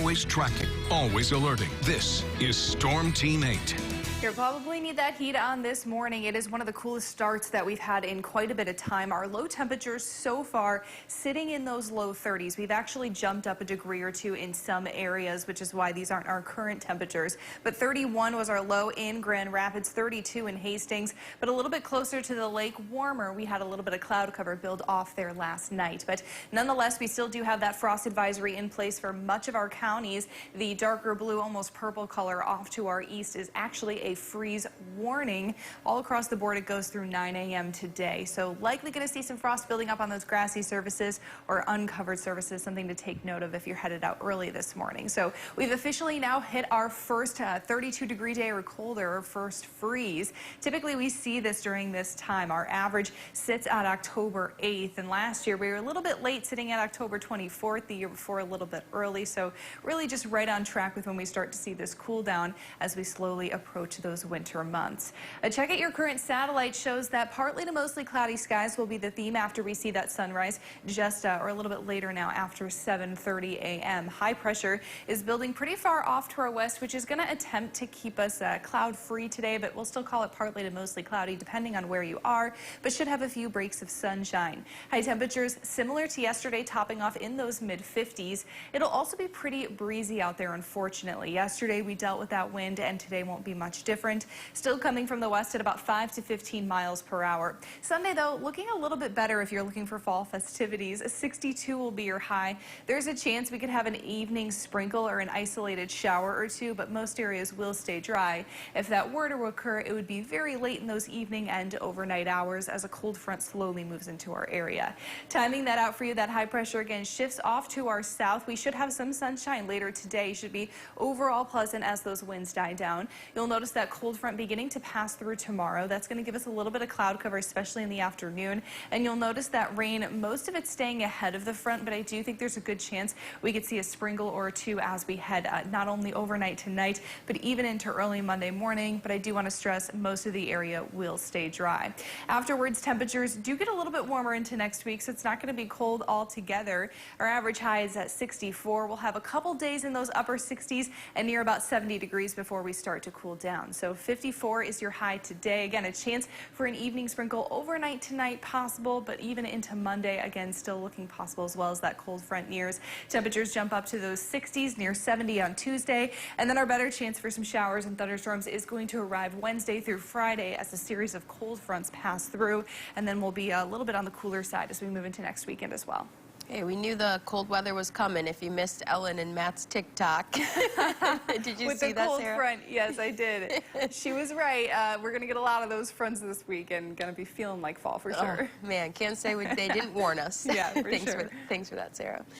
always tracking, always alerting. This is Storm Team 8. You'll probably need that heat on this morning. It is one of the coolest starts that we've had in quite a bit of time. Our low temperatures so far sitting in those low 30s. We've actually jumped up a degree or two in some areas, which is why these aren't our current temperatures. But 31 was our low in Grand Rapids, 32 in Hastings, but a little bit closer to the lake, warmer. We had a little bit of cloud cover build off there last night. But nonetheless, we still do have that frost advisory in place for much of our counties. The darker blue, almost purple color off to our east is actually a freeze warning. All across the board, it goes through 9 a.m. today. So likely going to see some frost building up on those grassy surfaces or uncovered surfaces, something to take note of if you're headed out early this morning. So we've officially now hit our first 32-degree day or colder, or first freeze. Typically, we see this during this time. Our average sits at October 8th, and last year we were a little bit late, sitting at October 24th, the year before a little bit early. So really just right on track with when we start to see this cool down as we slowly approach those winter months. A check at your current satellite shows that partly to mostly cloudy skies will be the theme after we see that sunrise just or a little bit later now after 7:30 a.m. High pressure is building pretty far off to our west, which is going to attempt to keep us cloud free today, but we'll still call it partly to mostly cloudy depending on where you are, but should have a few breaks of sunshine. High temperatures similar to yesterday, topping off in those mid 50s. It'll also be pretty breezy out there, unfortunately. Yesterday we dealt with that wind, and today won't be much different. Still coming from the west at about 5 to 15 miles per hour. Sunday, though, looking a little bit better if you're looking for fall festivities. 62 will be your high. There's a chance we could have an evening sprinkle or an isolated shower or two, but most areas will stay dry. If that were to occur, it would be very late in those evening and overnight hours as a cold front slowly moves into our area. Timing that out for you, that high pressure again shifts off to our south. We should have some sunshine later today. Should be overall pleasant as those winds die down. You'll notice that cold front beginning to pass through tomorrow. That's going to give us a little bit of cloud cover, especially in the afternoon. And you'll notice that rain, most of it staying ahead of the front, but I do think there's a good chance we could see a sprinkle or two as we head not only overnight tonight, but even into early Monday morning. But I do want to stress most of the area will stay dry. Afterwards, temperatures do get a little bit warmer into next week, so it's not going to be cold altogether. Our average high is at 64. We'll have a couple days in those upper 60s and near about 70 degrees before we start to cool down. So 54 is your high today. Again, a chance for an evening sprinkle overnight tonight possible, but even into Monday, again, still looking possible as well as that cold front nears. Temperatures jump up to those 60s, near 70 on Tuesday, and then our better chance for some showers and thunderstorms is going to arrive Wednesday through Friday as a series of cold fronts pass through, and then we'll be a little bit on the cooler side as we move into next weekend as well. Hey, we knew the cold weather was coming if you missed Ellen and Matt's TikTok. Did you With see the that, cold Sarah? front, yes, I did. She was right. We're going to get a lot of those fronts this week and going to be feeling like fall for sure. Oh, man, can't say they didn't warn us. Yeah, for Thanks sure. Thanks for that, Sarah.